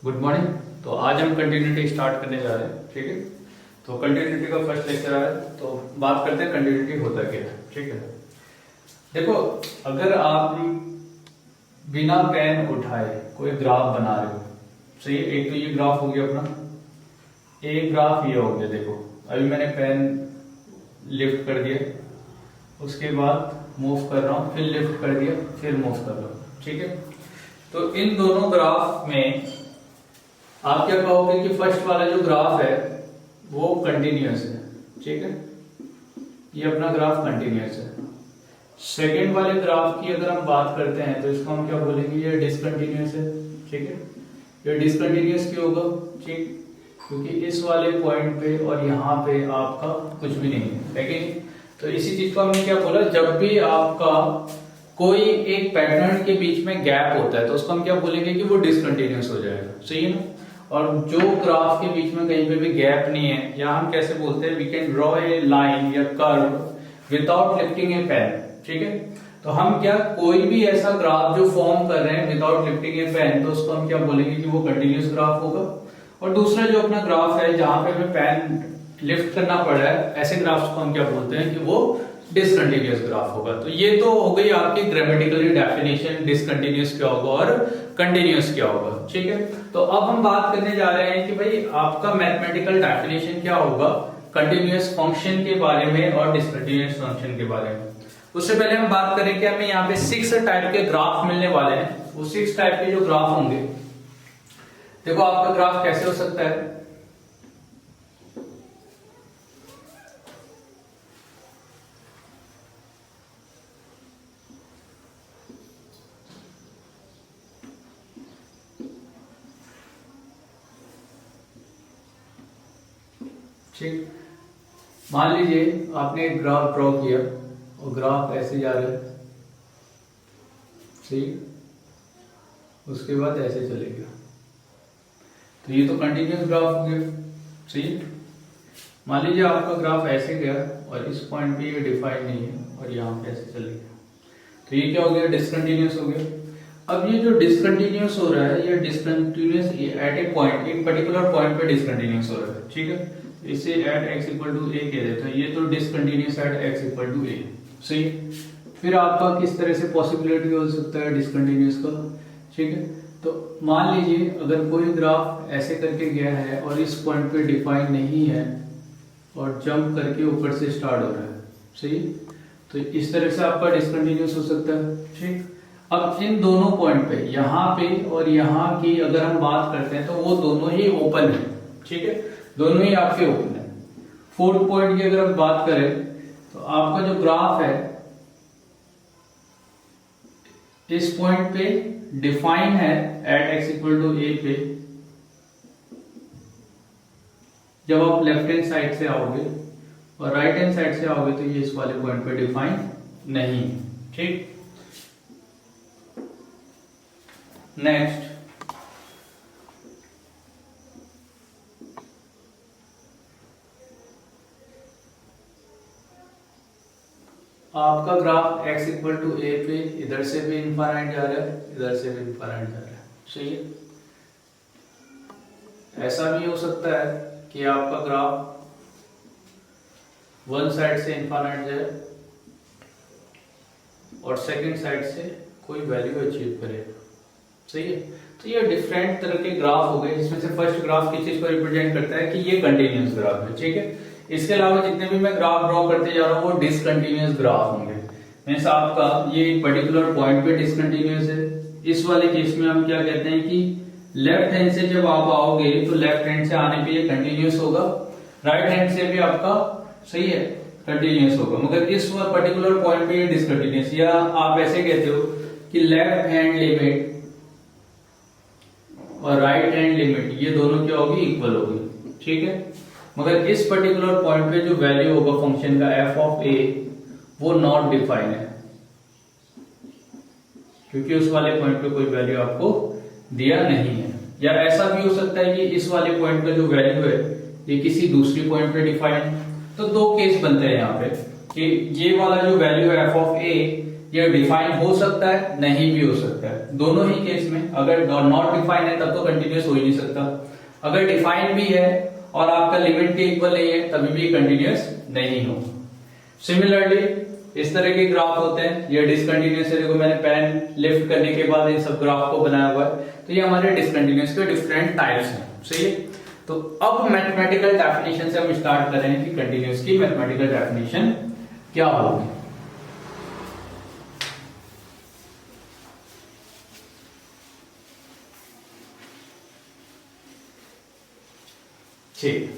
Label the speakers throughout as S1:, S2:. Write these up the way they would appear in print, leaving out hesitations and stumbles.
S1: Good morning. तो आज हम कंटिन्यूटी स्टार्ट करने जा रहे हैं, ठीक है। तो कंटिन्यूटी का फर्स्ट लेक्चर है, तो बात करते हैं कंटिन्यूटी होता क्या है, ठीक है। देखो, अगर आप बिना पेन उठाए कोई ग्राफ बना रहे हो, सही है। एक तो ये ग्राफ हो गया अपना, एक ग्राफ ये हो गया। देखो अभी मैंने पेन लिफ्ट कर दिया, उसके बाद मूव कर रहा हूं, फिर लिफ्ट कर दिया, फिर मूव कर रहा हूं, ठीक है। तो इन दोनों ग्राफ में आप क्या कहोगे कि फर्स्ट वाला जो ग्राफ है वो कंटिन्यूअस है, ठीक है। ये अपना ग्राफ कंटिन्यूअस है। सेकेंड वाले ग्राफ की अगर हम बात करते हैं तो इसको हम क्या बोलेंगे, ये डिसकंटिन्यूअस है, ठीक है। ये डिसकंटिन्यूअस क्यों होगा, ठीक, क्योंकि इस वाले पॉइंट पे और यहाँ पे आपका कुछ भी नहीं है कि नहीं। तो इसी चीज को हमने क्या बोला, जब भी आपका कोई एक पैटर्न के बीच में गैप होता है तो उसको हम क्या बोलेंगे कि वो डिसकंटिन्यूअस हो जाएगा, सही है ना। और जो ग्राफ के बीच में कहीं पे भी गैप नहीं है, या हम कैसे बोलते हैं, we can draw a line या curve without lifting a pen, ठीक है। तो हम क्या, कोई भी ऐसा ग्राफ जो फॉर्म कर रहे हैं विदाउट लिफ्टिंग ए पेन, तो उसको हम क्या बोलेंगे कि वो कंटिन्यूअस ग्राफ होगा। और दूसरा जो अपना ग्राफ है जहां पे हमें पेन लिफ्ट करना पड़ रहा है, ऐसे ग्राफ्स को हम क्या बोलते हैं कि वो डिसकंटिन्यूअस ग्राफ होगा। तो ये तो हो गई आपकी ग्रामेटिकली डेफिनेशन, डिसकंटिन्यूअस क्या होगा और कंटिन्यूअस क्या होगा, ठीक है। तो अब हम बात करने जा रहे हैं कि भाई आपका मैथमेटिकल डेफिनेशन क्या होगा कंटिन्यूअस फंक्शन के बारे में और डिसकंटिन्यूअस फंक्शन के बारे में। उससे पहले हम बात करें कि हमें यहाँ पे 6 टाइप के ग्राफ मिलने वाले हैं। वो 6 टाइप के जो ग्राफ होंगे, देखो आपका ग्राफ कैसे हो सकता है। ठीक, मान लीजिए आपने एक ग्राफ ड्रॉ किया और ग्राफ ऐसे जा रहा है, ठीक, उसके बाद ऐसे चलेगा, तो ये तो कंटिन्यूअस ग्राफ हो गया, सही। मान लीजिए आपका ग्राफ ऐसे गया और इस पॉइंट पे ये डिफाइन नहीं है और यहाँ पे ऐसे चलेगा, तो ये क्या हो गया, डिसकंटिन्यूअस हो गया। अब ये जो डिसकंटिन्यूअस हो रहा है, ये डिसकंटिन्यूअस एट ए पॉइंट, एक पर्टिकुलर पॉइंट पे डिसकंटिन्यूअस हो रहा है, ठीक है। इसे at x equal to A कह देते हैं, ये तो discontinuous at x equal to A, सही। फिर आपका किस तरह से पॉसिबिलिटी हो सकता है डिसकंटिन्यूअस का, ठीक है। तो मान लीजिए अगर कोई ग्राफ ऐसे करके गया है और इस पॉइंट पे डिफाइन नहीं है और जंप करके ऊपर से स्टार्ट हो रहा है, सही, तो इस तरह से आपका डिसकंटिन्यूअस हो सकता है, ठीक। अब इन दोनों पॉइंट पे, यहाँ पे और यहाँ की अगर हम बात करते हैं तो वो दोनों ही ओपन है, ठीक है, दोनों ही आपके ओपन है। फोर्थ पॉइंट की अगर हम बात करें तो आपका जो ग्राफ है इस पॉइंट पे डिफाइन है एट x इक्वल टू ए पे। जब आप लेफ्ट हैंड साइड से आओगे और राइट हैंड साइड से आओगे तो ये इस वाले पॉइंट पे डिफाइन नहीं, ठीक। नेक्स्ट, आपका ग्राफ x इक्वल टू ए पे इधर से भी इनफाइनाइट जा रहा है, इधर से भी इनफाइनाइट जा रहा है, सही है। ऐसा भी हो सकता है कि आपका ग्राफ वन साइड से इनफाइनाइट जाए और सेकंड साइड से कोई वैल्यू अचीव करे, सही है। तो ये डिफरेंट तरह के ग्राफ हो गए, जिसमें से फर्स्ट ग्राफ किस चीज को रिप्रेजेंट करता है कि ये कंटिन्यूअस ग्राफ है, ठीक है। इसके अलावा जितने भी मैं ग्राफ ड्रॉ करते जा रहा हूँ वो डिसकंटिन्यूअस ग्राफ होंगे। मींस आपका ये एक पर्टिकुलर पॉइंट पे डिसकंटिन्यूअस है। इस वाले केस में हम क्या कहते हैं कि लेफ्ट हैंड से जब आप आओगे तो लेफ्ट हैंड से आने पे ये कंटिन्यूअस होगा, राइट हैंड से भी आपका, सही है, कंटिन्यूअस होगा, मगर इस पर्टिकुलर पॉइंट पे ये डिसकंटिन्यूअस। या आप ऐसे कहते हो कि लेफ्ट हैंड लिमिट और राइट हैंड लिमिट ये दोनों क्या होगी, इक्वल होगी, ठीक है। मगर इस पर्टिकुलर पॉइंट पे जो वैल्यू होगा फंक्शन का f ऑफ a वो नॉट डिफाइन है, क्योंकि उस वाले पॉइंट पे कोई वैल्यू आपको दिया नहीं है। या ऐसा भी हो सकता है कि इस वाले पॉइंट पे जो वैल्यू है ये किसी दूसरी पॉइंट पे डिफाइन है। तो दो केस बनते हैं यहाँ पे कि ये वाला जो वैल्यू है f ऑफ a ये डिफाइन हो सकता है, नहीं भी हो सकता है। दोनों ही केस में अगर नॉट डिफाइन है तब तो कंटिन्यूअस हो ही नहीं सकता, अगर डिफाइन भी है और आपका लिमिट के इक्वल नहीं है तभी भी कंटिन्यूअस नहीं हो। सिमिलरली इस तरह के ग्राफ होते हैं, ये डिसकंटिन्यूअस है, देखो मैंने पेन लिफ्ट करने के बाद इन सब ग्राफ को बनाया हुआ है, तो ये हमारे डिसकंटिन्यूअस के डिफरेंट टाइप्स हैं। सही है, तो अब मैथमेटिकल डेफिनेशन से हम स्टार्ट कर रहे हैं कि कंटिन्यूअस की मैथमेटिकल डेफिनेशन क्या होगी। ठीक,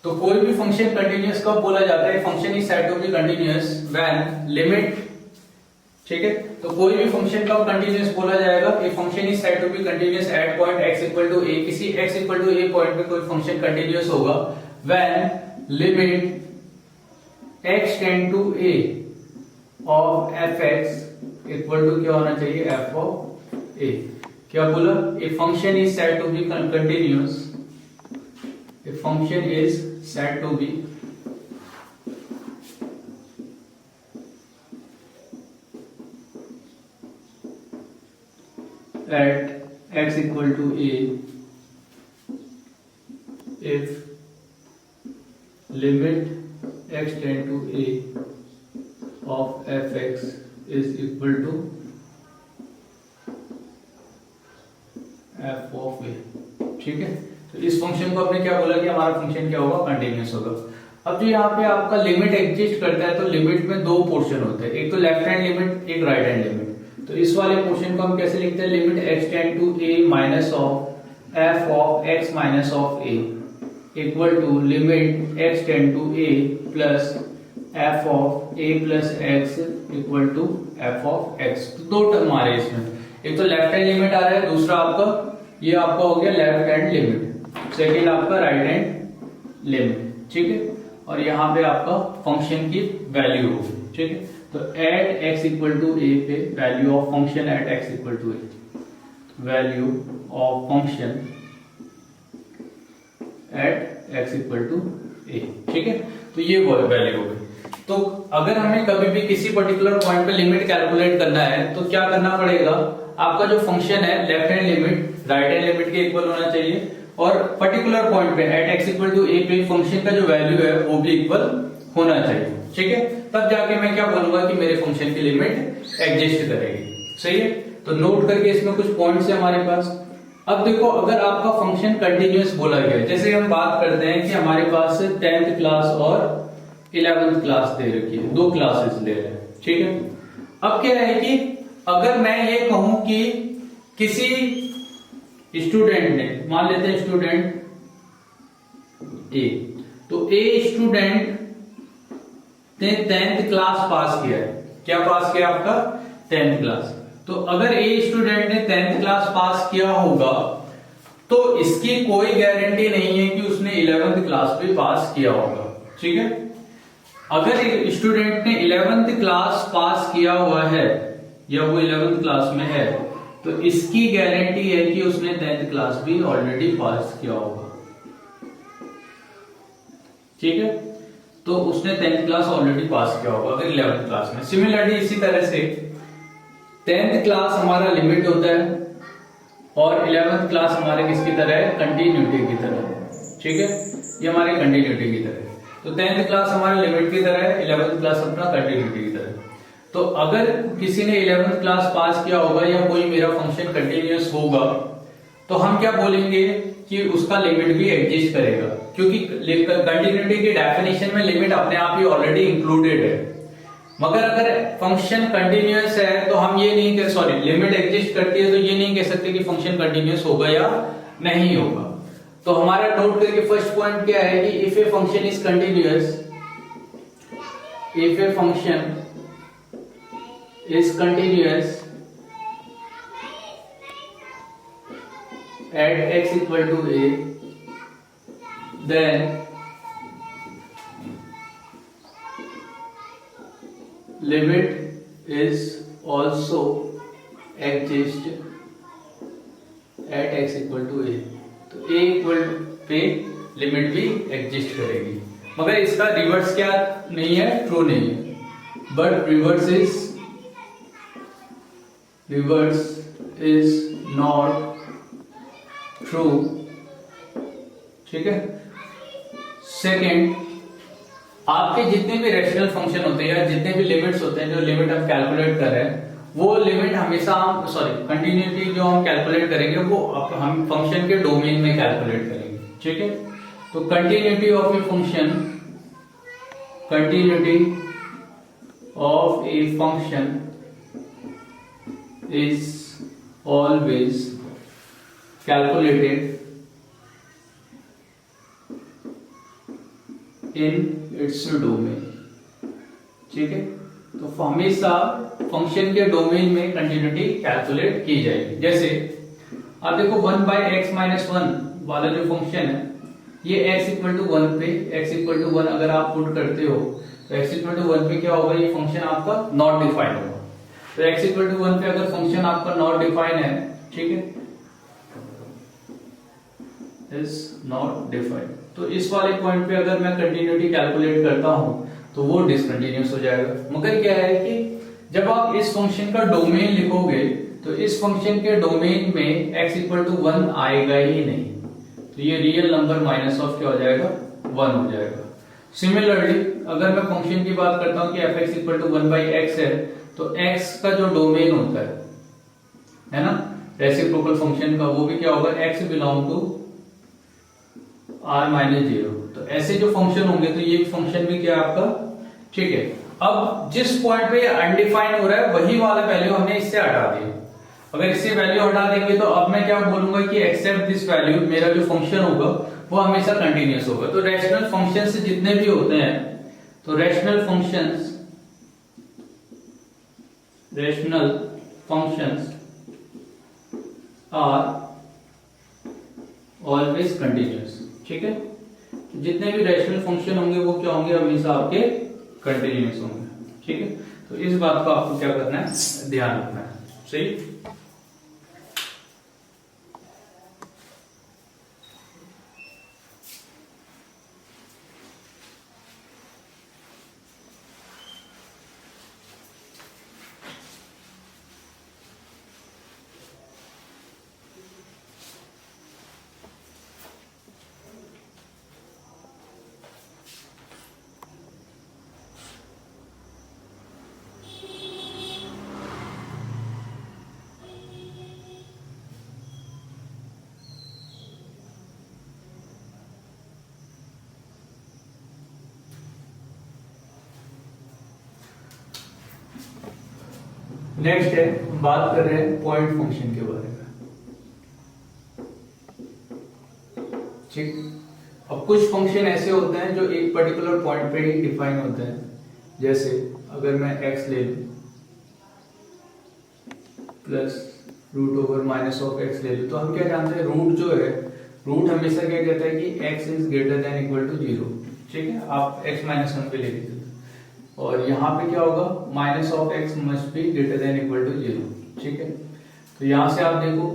S1: तो कोई भी फंक्शन कंटिन्यूअस कब बोला जाता है? Function is said to be continuous when limit, ठीक है, तो कोई भी फंक्शन कब कंटिन्यूअस बोला जाएगा? A function is said to be continuous at point x equal to a, किसी x equal to a point पे कोई फंक्शन कंटिन्यूअस होगा when limit x tend to a of fx equal to क्या होना चाहिए? f of a। क्या बोला? A function is said to be continuous, a function is said to be at x equal to a if limit x tend to a of fx is equal to f of a। ठीक है, तो इस function को आपने क्या बोला कि हमारा फंक्शन क्या होगा? कंटिन्यूअस होगा। अब जो यहाँ पे आपका लिमिट एग्जिस्ट करता है, तो लिमिट में दो पोर्शन होते हैं, एक तो लेफ्ट हैंड लिमिट, एक राइट हैंड लिमिट। तो इस वाले पोर्शन को हम कैसे लिखते हैं? Limit x tend to a minus of f of x minus of a equal to limit x tend to a plus f of a plus x equal to f of x। तो दो term आ रहे हैं इसमें, एक तो left hand limit आ रहा है, दूसरा आपका ये आपका हो गया लेफ्ट हैंड लिमिट, सेकेंड आपका राइट हैंड लिमिट। ठीक है, और यहाँ पे आपका फंक्शन की वैल्यू होगी। ठीक है, तो at x equal to a पे value of function at x equal to a, value of function at x equal to a। ठीक है, तो ये वैल्यू होगी। तो अगर हमें कभी भी किसी पर्टिकुलर पॉइंट पे लिमिट कैलकुलेट करना है तो क्या करना पड़ेगा? आपका जो फंक्शन है left hand limit right hand limit के इक्वल होना चाहिए, और पर्टिकुलर पॉइंट पे at x equal to a पे फंक्शन का जो वैल्यू है वो भी इक्वल होना चाहिए। ठीक है, तब जाके मैं क्या बोलूंगा कि मेरे फंक्शन की लिमिट एग्जिस्ट करेगी। सही है, तो नोट करके इसमें कुछ पॉइंट्स है हमारे पास। अब देखो, अगर आपका फंक्शन कंटिन्यूअस बोला गया, जैसे हम बात करते हैं कि हमारे पास 10th क्लास और 11th क्लास दे रखी है, दो क्लासेस ले रहे हैं। ठीक है, अब क्या है कि अगर मैं ये कहूं कि किसी स्टूडेंट ने, मान लेते हैं स्टूडेंट ए, तो ए स्टूडेंट ने 10th क्लास पास किया है। क्या पास किया? आपका 10th क्लास। तो अगर ए स्टूडेंट ने 10th क्लास पास किया होगा तो इसकी कोई गारंटी नहीं है कि उसने 11th क्लास भी पास किया होगा। ठीक है, अगर स्टूडेंट ने 11th क्लास पास किया हुआ है या वो 11th क्लास में है तो इसकी गारंटी है कि उसने 10th क्लास भी ऑलरेडी पास किया होगा। ठीक है, तो उसने 10th क्लास ऑलरेडी पास किया होगा अगर 11th क्लास में। सिमिलरली इसी तरह से 10th क्लास हमारा लिमिट होता है और 11th क्लास हमारे किसकी तरह है? कंटिन्यूटी की तरह। ठीक है, ये हमारे कंटिन्यूटी की तरह है। तो 10th क्लास हमारे लिमिट की तरह है, 11th क्लास अपना कंटिन्यूटी की तरह है। तो अगर किसी ने 11th क्लास पास किया होगा या कोई मेरा फंक्शन कंटिन्यूअस होगा तो हम क्या बोलेंगे कि उसका लिमिट भी एग्जिस्ट करेगा, क्योंकि कंटिन्यूटी की डेफिनेशन में लिमिट अपने आप ही ऑलरेडी इंक्लूडेड है। मगर अगर फंक्शन कंटिन्यूअस है तो हम ये नहीं कह, सॉरी, लिमिट एग्जिस्ट करती है तो ये नहीं कह सकते कि फंक्शन कंटिन्यूअस होगा या नहीं होगा। तो हमारा नोट करके फर्स्ट पॉइंट क्या है कि if A function is continuous, if a function is continuous at x equal to a, then limit is also exist at x equal to a। तो a इक्वल पे लिमिट भी exist करेगी, मगर इसका reverse क्या नहीं है? True नहीं है। But reverse is not true, ठीक है। सेकेंड, आपके जितने भी रेशनल फंक्शन होते हैं या जितने भी लिमिट्स होते हैं, जो लिमिट हम कैलकुलेट कर रहे हैं, वो लिमिट हमेशा हम कंटिन्यूटी जो हम कैलकुलेट करेंगे वो हम फंक्शन के डोमेन में कैलकुलेट करेंगे, ठीक है। तो continuity of A function is always calculated in its domain, ठीक है। तो हमेशा फंक्शन के डोमेन में कंटिन्यूटी कैलकुलेट की जाएगी। जैसे आप देखो 1/x-1 वाला जो फंक्शन है, ये x इक्वल टू 1 पे x इक्वल टू 1 अगर आप पुट करते हो तो x इक्वल टू 1 पे क्या होगा, ये फंक्शन आपका नॉट डिफाइंड होगा। तो x इक्वल टू 1 पे अगर फंक्शन आपका नॉट डिफाइंड है, ठीक है, इज नॉट डिफाइंड, तो इस वाले पॉइंट पे अगर मैं कंटिन्यूटी कैलकुलेट करता हूं तो वो डिसकंटिन्यूअस हो जाएगा। मगर क्या है कि जब आप इस फंक्शन का डोमेन लिखोगे तो इस फंक्शन के डोमेन में x इक्वल टू 1 आएगा ही नहीं, तो ये रियल नंबर माइनस ऑफ क्या हो जाएगा, 1 हो जाएगा। सिमिलरली अगर मैं फंक्शन की बात करता हूं कि fx इक्वल टू 1/x है, तो x का जो डोमेन होता है ना, रेसिप्रोकल फंक्शन का, वो भी क्या होगा, x बिलोंग टू r-0। तो ऐसे जो फंक्शन होंगे तो ये फंक्शन भी क्या आपका, ठीक है। अब जिस पॉइंट पे अनडिफाइंड हो रहा है वही वाला वैल्यू हमने इससे हटा दिया। अगर इससे वैल्यू हटा देंगे तो अब मैं क्या बोलूंगा कि एक्सेप्ट दिस वैल्यू, मेरा जो फंक्शन होगा वो हमेशा कंटिन्यूअस होगा। तो रैशनल फंक्शंस जितने भी होते हैं, तो rational functions are always continuous, ठीक है। जितने भी रैशनल फंक्शन होंगे वो क्या होंगे, हमेशा आपके कंटिन्यूअस होंगे, ठीक है। तो इस बात को आपको क्या करना है, ध्यान रखना है, सही। नेक्स्ट है, बात कर रहे हैं पॉइंट फंक्शन के बारे में, ठीक। अब कुछ फंक्शन ऐसे होते हैं जो एक पर्टिकुलर पॉइंट पे ही डिफाइन होते हैं। जैसे अगर मैं x ले लूं plus root over minus of x ले लूं, तो हम क्या जानते हैं, रूट जो है, रूट हमेशा क्या कहता है कि x is greater than equal to 0, ठीक है। आप x-1 पे ले लीजिए, और यहाँ पे क्या होगा, minus of x must be greater than equal to 0, ठीक है। तो यहाँ से आप देखो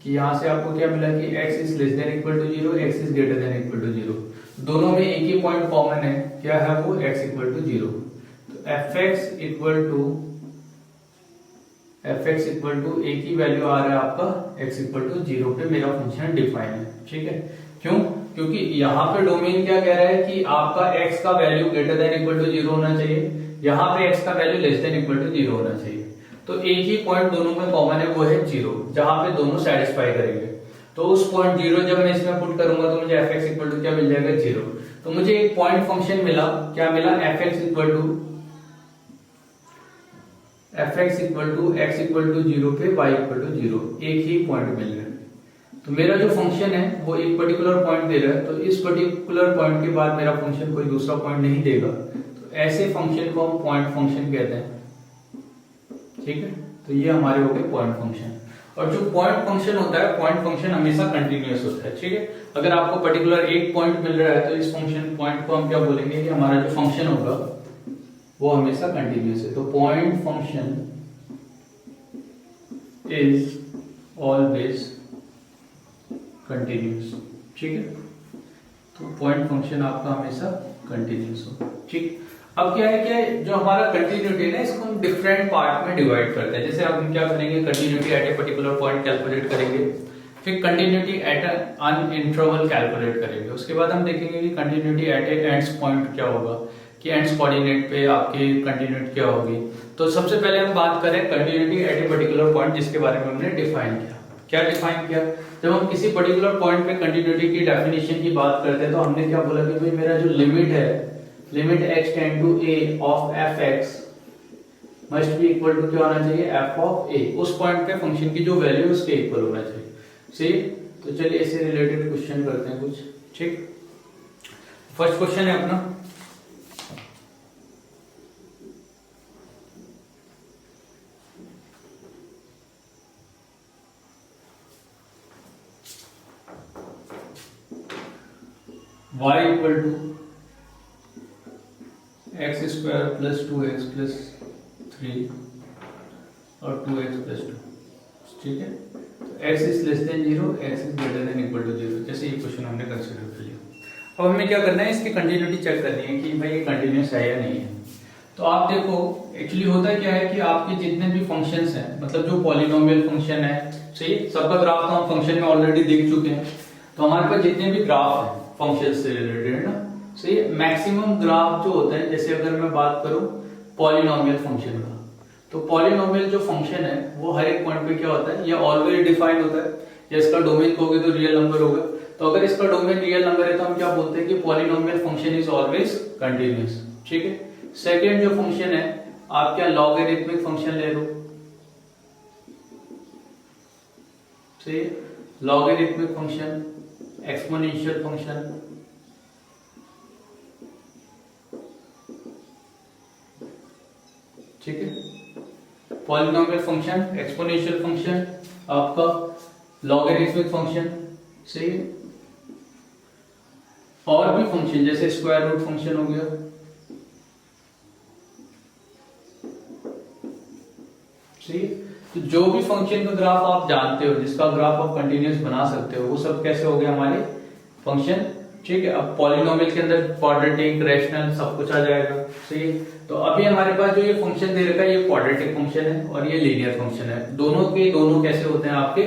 S1: कि यहाँ से आपको क्या मिला कि x is less than equal to 0, x is greater than equal to 0, दोनों में एक ही पॉइंट कॉमन है, क्या है वो, x इक्वल टू 0। तो fx इक्वल टू एक ही वैल्यू आ रहा है आपका x इक्वल टू 0 पे मेरा फंक्शन डिफाइन है, ठीक है। क्यों, क्योंकि यहाँ पे डोमेन क्या कह रहा है कि आपका x का value greater than equal to 0 होना चाहिए, यहाँ पे x का value less than equal to 0 होना चाहिए। तो एक ही पॉइंट दोनों में कॉमन है, वो है 0, जहां पे दोनों सेटिस्फाई करेंगे। तो उस पॉइंट 0 जब मैं इसमें पुट करूंगा तो मुझे fx इक्वल टू क्या मिल जाएगा, 0। तो मुझे एक पॉइंट फंक्शन मिला, क्या मिला, fx equal to x equal to 0 पे y इक्वल टू 0, एक ही पॉइंट मिल रहा है। तो मेरा जो फंक्शन है वो एक पर्टिकुलर पॉइंट दे रहा है, तो इस पर्टिकुलर पॉइंट के बाद मेरा फंक्शन कोई दूसरा पॉइंट नहीं देगा, तो ऐसे फंक्शन को हम पॉइंट फंक्शन कहते हैं, ठीक है। तो ये हमारे हो गए पॉइंट फंक्शन। और जो पॉइंट फंक्शन होता है, पॉइंट फंक्शन हमेशा कंटिन्यूअस होता है, ठीक है। अगर आपको पर्टिकुलर एक पॉइंट मिल रहा है तो इस फंक्शन पॉइंट को हम क्या बोलेंगे कि हमारा जो फंक्शन होगा वो हमेशा कंटिन्यूअस है। तो point function is always continuous, ठीक है। तो पॉइंट फंक्शन आपका हमेशा कंटिन्यूअस होगा, ठीक। अब क्या है कि जो हमारा कंटिन्यूटी है ना, इसको हम डिफरेंट पार्ट में डिवाइड करते हैं। जैसे हम क्या करेंगे, continuity at a particular point calculate करेंगे, फिर continuity at an interval calculate करेंगे, उसके बाद हम देखेंगे कि continuity at a ends point क्या होगा, कि एंड्स कोऑर्डिनेट पे आपकी कंटिन्यूटी क्या होगी। तो सबसे पहले हम बात करें continuity at a particular point, जिसके बारे में हमने डिफाइन किया। क्या डिफाइन किया, जब हम किसी पर्टिकुलर पॉइंट पे कंटिन्यूटी की डेफिनेशन की बात करते हैं तो हमने क्या बोला कि भाई मेरा जो लिमिट है, limit x tend to a of f(x) must be equal to क्या होना चाहिए, f ऑफ a। उस पॉइंट पे फंक्शन की जो वैल्यू है उसके इक्वल होना चाहिए। सही, तो चलिए इससे रिलेटेड क्वेश्चन करते हैं कुछ। ठीक, फर्स्ट क्वेश्चन है अपना, y equal to X square plus 2x plus 3 और 2x प्लस 2। ठीक है, तो x is less than 0, x is greater than equal to 0। जैसे ये क्वेश्चन हमने कंसीडर कर लिया। अब हमें क्या करना है, इसकी कंटिन्यूटी चेक करनी है कि भाई ये कंटिन्यूस है या नहीं है। तो आप देखो एक्चुअली होता क्या है कि आपके जितने भी फंक्शंस हैं, मतलब जो पॉलिनोमियल फंक्शन है, सही, सबका ग्राफ तो हम फंक्शन में ऑलरेडी देख चुके हैं। तो हमारे पास जितने भी ग्राफ हैं फंक्शन से रिलेटेड है ना, सही, मैक्सिमम ग्राफ जो होता है, जैसे अगर मैं बात करूं पॉलिनोमियल फंक्शन का, तो पॉलिनोमियल जो फंक्शन है वो हर एक पॉइंट पे क्या होता है, ये ऑलवेज डिफाइंड होता है। या इसका डोमेन कहोगे तो रियल नंबर होगा। तो अगर इसका डोमेन रियल नंबर है तो हम क्या बोलते हैं कि polynomial function is always continuous. ठीक है, सेकेंड जो फंक्शन है, आप क्या लॉगरिथमिक फंक्शन ले लो, सही, लॉगरिथमिक फंक्शन, एक्सपोनेंशियल फंक्शन, ठीक है, पॉलिनोमियल फंक्शन, एक्सपोनेंशियल फंक्शन, आपका लॉगरिथमिक फंक्शन, सही, और भी फंक्शन जैसे स्क्वायर रूट फंक्शन हो गया, सही। तो जो भी फंक्शन का ग्राफ आप जानते हो, जिसका ग्राफ आप कंटिन्यूअस बना सकते हो, वो सब कैसे हो गए हमारे फंक्शन। ठीक है, अब पॉलिनोमियल के अंदर क्वाड्रेटिक, रैशनल सब कुछ आ जाएगा। सही, तो अभी हमारे पास जो ये फंक्शन दे रखा है ये क्वाड्रेटिक फंक्शन है और ये लीनियर फंक्शन है। दोनों के दोनों कैसे होते हैं आपके,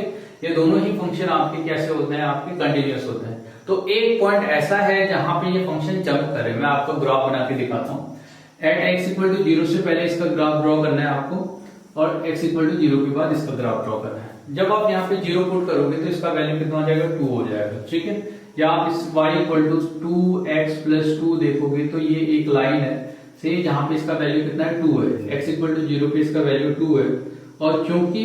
S1: ये दोनों ही फंक्शन आपके कैसे होते हैं, आपके कंटिन्यूअस होते हैं। तो एक पॉइंट ऐसा है जहां पे ये फंक्शन जंप करे, मैं आपको ग्राफ बना के दिखाता हूँ। एट एक्स इक्वल टू 0 से पहले इसका ग्राफ ड्रॉ करना है आपको, और x इक्वल टू 0 के बाद इसका ग्राफ ड्रॉ करना है। जब आप यहाँ पे 0 पुट करोगे तो इसका वैल्यू कितना हो जाएगा, 2 हो जाएगा। ठीक है, या आप इस y equal to 2x plus 2 देखोगे तो ये एक लाइन है, सही, जहां पे इसका वैल्यू कितना है, 2 है। x इक्वल टू 0 पे इसका वैल्यू 2 है, और क्योंकि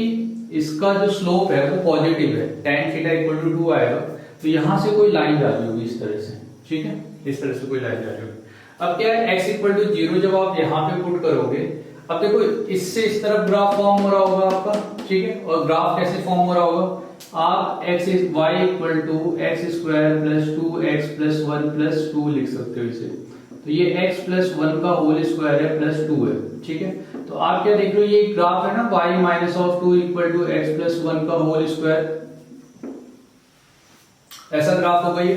S1: इसका जो स्लोप है वो पॉजिटिव है, tan थीटा इक्वल टू 2 आएगा, तो यहां से कोई लाइन जा रही होगी इस तरह से। ठीक है, इस तरह से कोई लाइन जा रही होगी। अब क्या है, x इक्वल टू 0 जब आप यहाँ पे पुट करोगे, अब देखो इससे इस तरफ ग्राफ फॉर्म हो रहा होगा आपका। ठीक है, और ग्राफ कैसे फॉर्म हो रहा होगा, आप x is y equal to X square plus 2x plus 1 plus 2 लिख सकते हो इसे। तो ये x प्लस 1 का होल स्क्वायर है प्लस 2 है। ठीक है, तो आप क्या देख रहे हो, ये ग्राफ है ना y minus of 2 equal to X plus 1 का होल स्क्वायर, ऐसा ग्राफ होगा ये।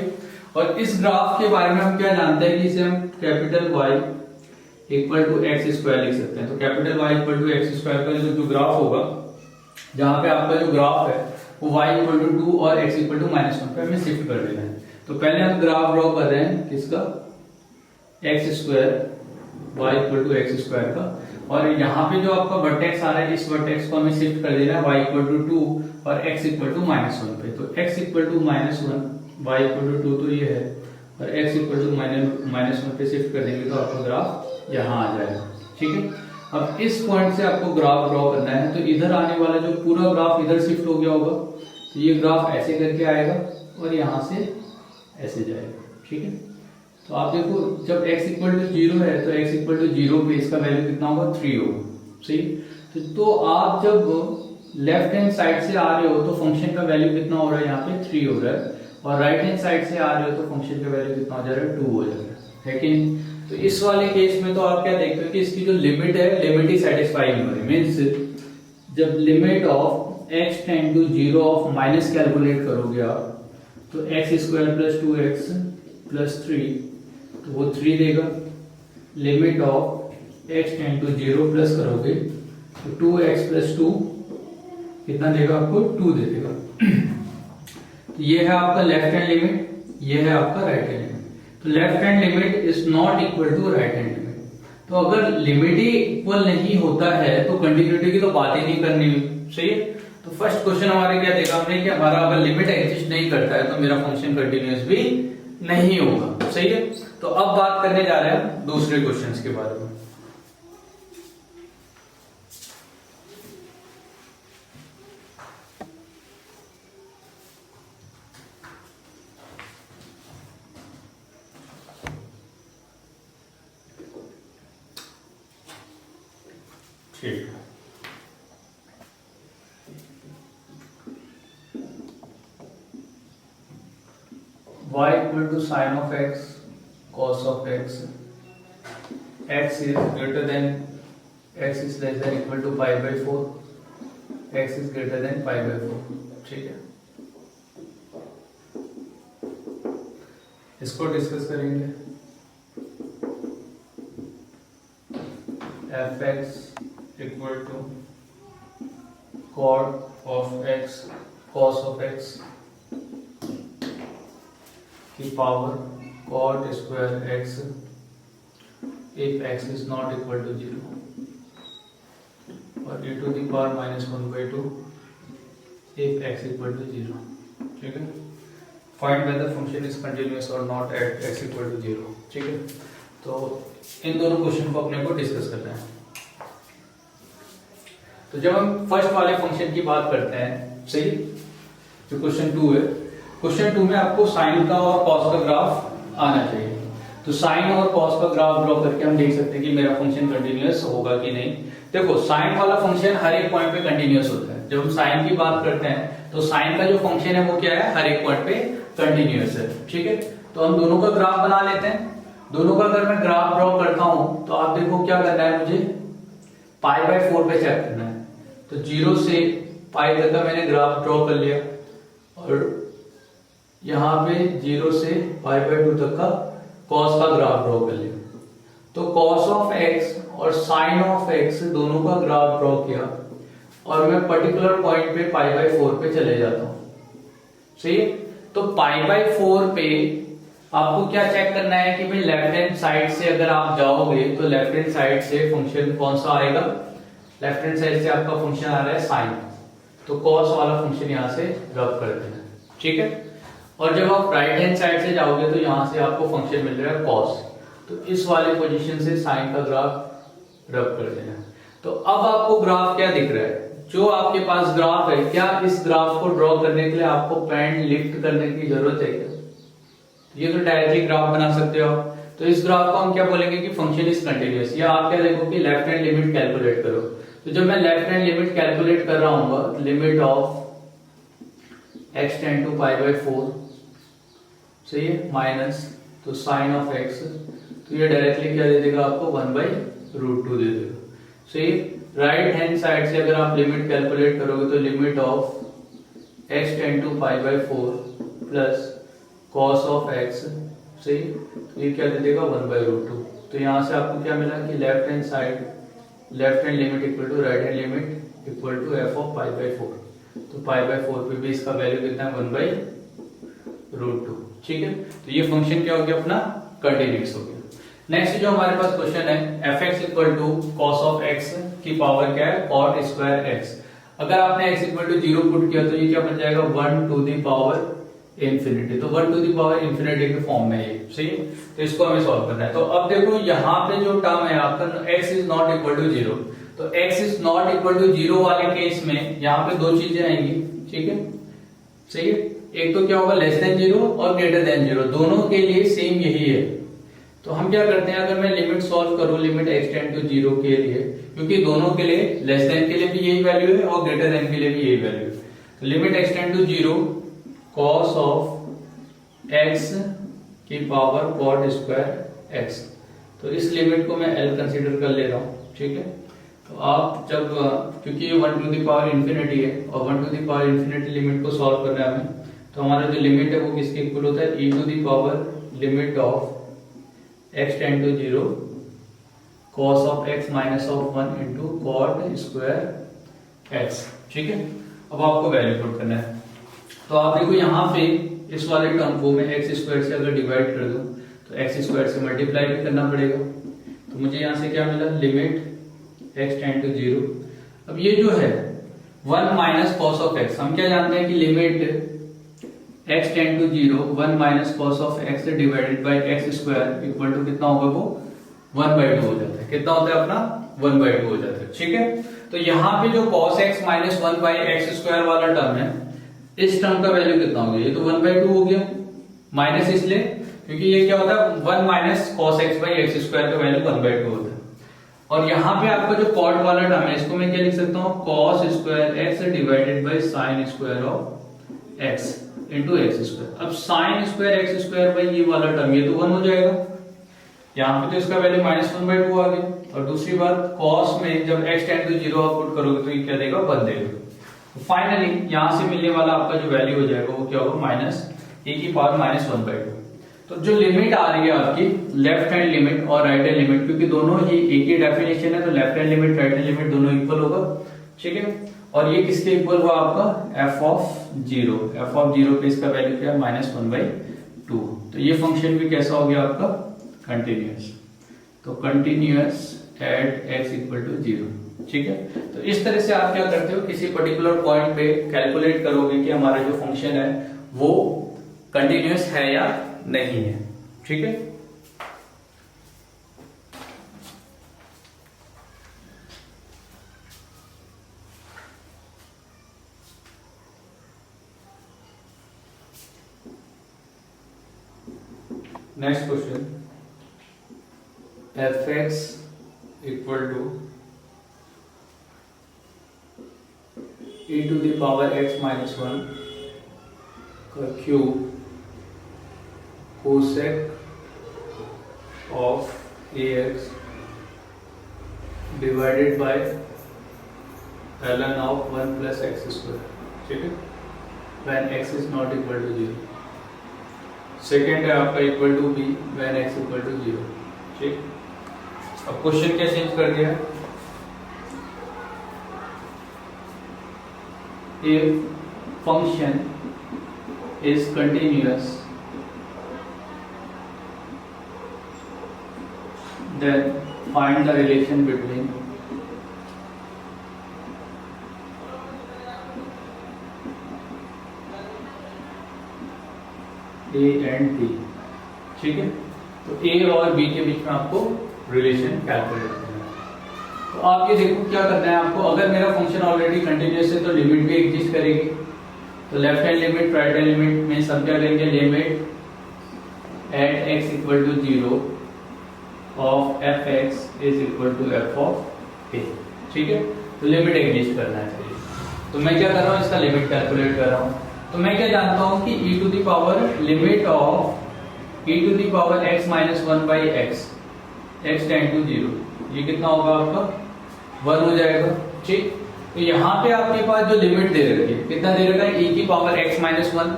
S1: और इस ग्राफ के बारे में हम क्या जानते हैं कि इसे हम capital Y equal to X square लिख सकते हैं। तो capital Y equal to X square का जो ग्राफ होगा, जहां पे आपका जो ग्राफ है वो y इक्वल टू 2 और x इक्वल टू -1 पे हमें शिफ्ट कर देना है। तो पहले हम ग्राफ ड्रॉ कर रहे हैं किसका, X square y equal to X square का, और यहाँ पे जो आपका वर्टेक्स आ रहा है, इस वर्टेक्स को हमें शिफ्ट कर देना है y इक्वल टू 2 और x इक्वल टू -1 पे। तो x equal to -1, y equal to 2 तो ये है, और x इक्वल टू -1 पे शिफ्ट कर देंगे तो आपका ग्राफ यहाँ आ जाएगा। ठीक है, अब इस पॉइंट से आपको ग्राफ ड्रॉ करना है, तो इधर आने वाला जो पूरा ग्राफ इधर शिफ्ट हो गया होगा, तो ये ग्राफ ऐसे करके आएगा और यहाँ से ऐसे जाएगा। ठीक है, तो आप देखो जब x इक्वल टू 0 है तो x इक्वल टू 0 पे इसका वैल्यू कितना होगा, 3 होगा। सही, तो आप जब लेफ्ट हैंड साइड से आ रहे हो तो फंक्शन का वैल्यू कितना हो रहा है, यहाँ पे 3 हो रहा है, और राइट हैंड साइड से आ रहे हो तो फंक्शन का वैल्यू कितना हो जा रहा है, 2 हो जा रहा है कि नहीं। तो इस वाले केस में तो आप क्या देखते हो कि इसकी जो लिमिट है, लिमिट ही सेटिस्फाई नहीं हो रही। मीन्स जब limit of x tend to 0 of minus calculate करोगे आप, तो x square plus 2x plus 3, तो वो 3 देगा। Limit of x tend to 0 plus करोगे तो 2x प्लस 2 कितना देगा आपको 2 दे देगा। तो ये है आपका लेफ्ट हैंड लिमिट, ये है आपका राइट हैंड लिमिट। तो left hand limit is not equal to right hand limit. तो अगर लिमिट ही इक्वल नहीं होता है तो कंटिन्यूटी की तो बात ही नहीं करनी, सही है। तो फर्स्ट क्वेश्चन हमारे क्या देखा हमने कि हमारा अगर लिमिट एग्जिस्ट नहीं करता है तो मेरा फंक्शन कंटिन्यूअस भी नहीं होगा, सही है। तो अब बात करने जा रहे हैं दूसरे क्वेश्चंस के बारे में। ठीक है, y equal to sin of x cos of x, x is greater than x is less than equal to pi by 4, x is greater than pi by 4, ठीक है। इसको डिस्कस करेंगे। fx equal to cot of x cos of x की power cot square x if x is not equal to 0 और e to the power minus 1/2 if x equal to 0, ठीक है। Find whether function is continuous or not at x equal to 0, ठीक है। तो इन दोनों question को अपने को डिस्कस करना है। तो जब हम फर्स्ट वाले फंक्शन की बात करते हैं, सही, जो क्वेश्चन 2 है, क्वेश्चन 2 में आपको साइन का और कॉस का ग्राफ आना चाहिए। तो साइन और कॉस का ग्राफ ड्रॉ करके हम देख सकते हैं कि मेरा फंक्शन कंटिन्यूअस होगा कि नहीं। देखो साइन वाला फंक्शन हर एक पॉइंट पे कंटिन्यूअस होता है। जब हम साइन की बात करते हैं तो साइन का जो फंक्शन है वो क्या है, हर एक पॉइंट पे कंटिन्यूअस है, ठीक है। तो हम दोनों का ग्राफ बना लेते हैं। दोनों का अगर मैं ग्राफ ड्रॉ करता हूं तो आप देखो क्या करना है, मुझे पाई बाय 4 पे चेक करना है। तो 0 से पाई तक का मैंने ग्राफ ड्रॉ कर लिया और यहाँ पे 0 से पाई बाय 2 तक का कॉस का ग्राफ ड्रॉ कर लिया। तो कॉस ऑफ एक्स और साइन ऑफ एक्स दोनों का ग्राफ ड्रॉ किया और मैं पर्टिकुलर पॉइंट पे पाई बाय 4 पे चले जाता हूं, सही है। तो पाई बाय 4 पे आपको क्या चेक करना है कि भाई लेफ्ट हैंड साइड से अगर आप जाओगे तो लेफ्ट हैंड साइड से फंक्शन कौन सा आएगा, लेफ्ट हैंड साइड से आपका फंक्शन आ रहा है साइन, तो कॉस वाला फंक्शन यहां से रब कर देना, ठीक है। और जब आप राइट हैंड साइड से जाओगे तो यहां से आपको फंक्शन मिल रहा है कॉस, तो इस वाले पोजीशन से साइन का ग्राफ रब कर देना। तो अब आपको ग्राफ क्या दिख रहा है, जो आपके पास ग्राफ है, क्या इस ग्राफ को ड्रॉ करने के लिए आपको पेन लिफ्ट करने की जरूरत है क्या? ये तो डायरेक्टली ग्राफ बना सकते हो आप। तो इस ग्राफ को हम क्या बोलेंगे कि फंक्शन इज कंटिन्यूअस, या आप क्या देखो कि लेफ्ट हैंड लिमिट कैलकुलेट करो। तो जब मैं लेफ्ट हैंड लिमिट कैलकुलेट कर रहा हूँ, limit of x tend to pi by 4, सही है, माइनस तो साइन ऑफ x, तो ये डायरेक्टली क्या दे देगा आपको 1/√2 दे देगा, सही। राइट हैंड साइड से अगर आप लिमिट कैलकुलेट करोगे तो limit of x tend to pi by 4 plus cos of x, सही, तो ये क्या दे देगा 1/√2। तो यहां से आपको क्या मिला कि left hand side, left hand limit equal to right hand limit equal to f of pi by 4। तो पाई बाय 4 पे भी इसका वैल्यू कितना है 1/√2, ठीक है। तो ये फंक्शन क्या हो गया अपना, कंटिन्यूअस हो गया। नेक्स्ट जो हमारे पास क्वेश्चन है, fx equal to cos of x की पावर क्या है, cot स्क्वायर x। अगर आपने x इक्वल टू 0 पुट किया तो ये क्या बन जाएगा 1 टू द पावर इंफिनिटी। तो 1 टू द पावर इंफिनिटी के फॉर्म में ये, सही। तो इसको हमें सॉल्व करना है। तो अब देखो यहाँ पे जो टर्म है आपका x is not equal to 0, तो x is not equal to 0 वाले केस में यहाँ पे दो चीजें आएंगी, ठीक है, सही है। एक तो क्या होगा लेस देन 0 और ग्रेटर देन 0, दोनों के लिए सेम यही है। तो हम क्या करते हैं, अगर मैं लिमिट सॉल्व करूं लिमिट x टेंड टू 0 के लिए, क्योंकि दोनों के लिए लेस देन के लिए भी यही वैल्यू है और ग्रेटर देन के लिए भी यही वैल्यू है। तो limit x tend to 0 cos of x की पावर cot स्क्वायर x। तो इस लिमिट को मैं L कंसीडर कर ले रहा हूं, ठीक है। तो आप जब, क्योंकि ये 1 टू द पावर इंफिनिटी है और 1 to the power infinity limit को सॉल्व करना है हमें, तो हमारा जो लिमिट है वो किसके इक्वल होता है, e to the power limit of x tend to 0 cos of x minus of 1 into cot square x। ठीक है, अब आपको वैल्यू पुट करना है। तो आप देखो यहाँ पे इस वाले टर्म को मैं एक्स स्क्वायर से अगर डिवाइड कर दूं तो एक्स स्क्वायर से मल्टीप्लाई भी करना पड़ेगा। तो मुझे यहाँ से क्या मिला, लिमिट एक्स टेंड टू 0। अब ये जो है 1 माइनस कॉस ऑफ एक्स, हम क्या जानते हैं कि limit X tend to 0 1 minus cos of X divided by X square equal to कितना होगा, वो 1/2 हो जाता है। कितना होता है अपना, 1/2 हो जाता है। ठीक है, तो यहाँ पे जो cos x माइनस 1/x² वाला टर्म है, इस टर्म का वैल्यू कितना हो गया, ये तो 1/2 हो गया, माइनस इसलिए क्योंकि ये क्या होता है 1 माइनस cos x/x² का वैल्यू 1/2 होता है। और यहाँ पे आपका जो कॉट वाला टर्म है, इसको मैं क्या लिख सकता हूँ, cos square x divided by sine square of x into x²। अब साइन स्क्वायर x² बाई ये वाला टर्म, ये तो 1 हो जाएगा, यहाँ पे तो इसका वैल्यू -1/2 आ गया। और दूसरी बात cos में जब x टेंड टू 0 आप पुट करोगे तो ये क्या देगा, 1 देगा। फाइनली यहां से मिलने वाला आपका जो वैल्यू हो जाएगा वो क्या होगा, -1/2। तो जो लिमिट आ रही है आपकी लेफ्ट हैंड लिमिट और राइट हैंड लिमिट, क्योंकि दोनों ही एक ही डेफिनेशन है तो left hand limit right hand limit दोनों इक्वल होगा। ठीक है, और ये किसके इक्वल हुआ आपका, f(0) पे इसका वैल्यू क्या है, -1/2। तो ये फंक्शन भी कैसा हो गया आपका, कंटिन्यूअस। तो continuous at x equal to 0। ठीक है, तो इस तरह से आप क्या करते हो, किसी पर्टिकुलर पॉइंट पे कैलकुलेट करोगे कि हमारा जो फंक्शन है वो कंटिन्यूअस है या नहीं है। ठीक है, next question, f(x) equal to e to the power x minus 1 का cube cosec of ax divided by ln of 1 plus X square. ठीक है, when x is not equal to 0। Second है आपका equal to b when x equal to 0। ठीक, अब question क्या change कर दिया, if function is continuous then find the relation between a and b। ठीक है, तो a और b के बीच में आपको रिलेशन कैलकुलेट करना है। तो आप ये देखो क्या करना है आपको, अगर मेरा फंक्शन ऑलरेडी कंटिन्यूअस है तो लिमिट भी एग्जिस्ट करेगी। तो left hand limit right hand limit में सब क्या करेंगे, limit at x equal to 0 of f(x) is equal to f of a। ठीक है, तो लिमिट एग्जिस्ट करना चाहिए। तो मैं क्या कर रहा हूँ, इसका लिमिट कैलकुलेट कर रहा हूँ। तो मैं क्या जानता हूँ कि e to the power limit of e to the power x minus 1/x x tend to 0, ये कितना होगा आपका, 1 हो जाएगा। ठीक, तो यहाँ पे आपके पास जो लिमिट दे रखी है, कितना दे रखा है, e की पावर x माइनस 1।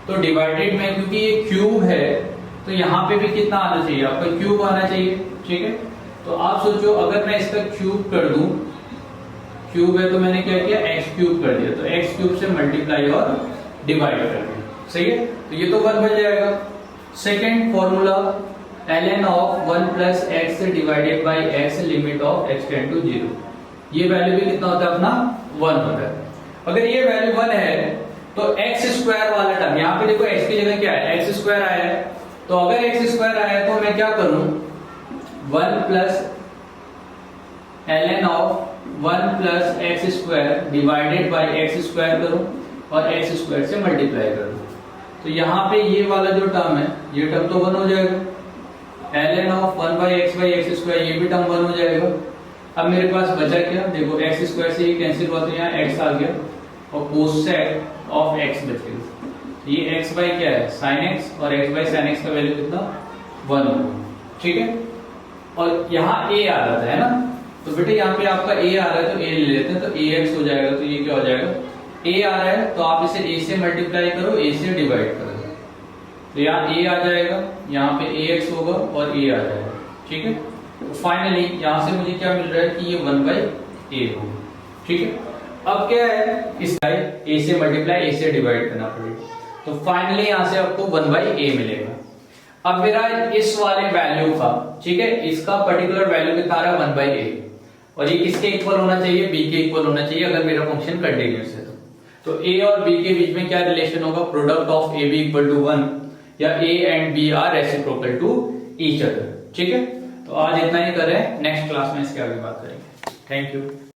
S1: तो डिवाइडेड में क्योंकि ये क्यूब है तो यहाँ पे भी कितना आना चाहिए आपका, क्यूब आना चाहिए। ठीक है, तो आप सोचो अगर मैं इसका क्यूब कर दूं, क्यूब है तो मैंने क्या किया, x³ कर दिया, तो x³ से मल्टीप्लाई और डिवाइड कर दिया। सही है, तो ये तो 1 बन जाएगा। Second formula ln of 1 plus X divided by X limit of x tend to 0, ये वैल्यू भी कितना होता है अपना, 1 होता है। अगर ये वैल्यू 1 है तो x² वाला टर्म, यहाँ पे देखो x की जगह क्या है, x² आया है, तो अगर x² आया है तो मैं क्या करूं, 1 plus ln of 1 plus x² divided by x² करूं और x² से मल्टीप्लाई करूं। तो यहाँ पे ये वाला जो टर्म है, ये टर्म तो 1 हो जाएगा, ln ऑफ 1/x/x², ये भी टर्म 1 हो जाएगा। अब मेरे पास बचा क्या, देखो x² से ये कैंसिल हुआ तो यहाँ x आ गया और कोसेक ऑफ x बच गया। ये x बाई क्या है, sin x, और x बाई sin x का वैल्यू कितना, 1 होगा। ठीक है, और यहाँ a आ रहा था, है ना, तो बेटे यहाँ पे आपका a आ रहा है तो a ले लेते हैं, तो ax हो जाएगा। तो ये क्या हो जाएगा, a आ रहा है तो आप इसे a से मल्टीप्लाई करो, a से डिवाइड करो, तो यहाँ a आ जाएगा, यहाँ पे ax होगा और a आ जाएगा। ठीक है, तो फाइनली यहां से मुझे क्या मिल रहा है कि ये 1/a होगा, ठीक है। अब क्या है, इस a से मल्टीप्लाई a से डिवाइड करना पड़ेगा, तो फाइनली यहां से आपको 1/a मिलेगा। अब मेरा इस वाले वैल्यू का, ठीक है, इसका पर्टिकुलर वैल्यू दिखा रहा है 1/a, और ये किसके इक्वल होना चाहिए, b के इक्वल होना चाहिए अगर मेरा फंक्शन कंटीन्यूअस है तो a और b के बीच में क्या रिलेशन होगा, product of a b equal to 1 या a and b are reciprocal to each other, ठीक है। तो आज इतना ही करें, नेक्स्ट क्लास में इसके आगे बात करेंगे। Thank you.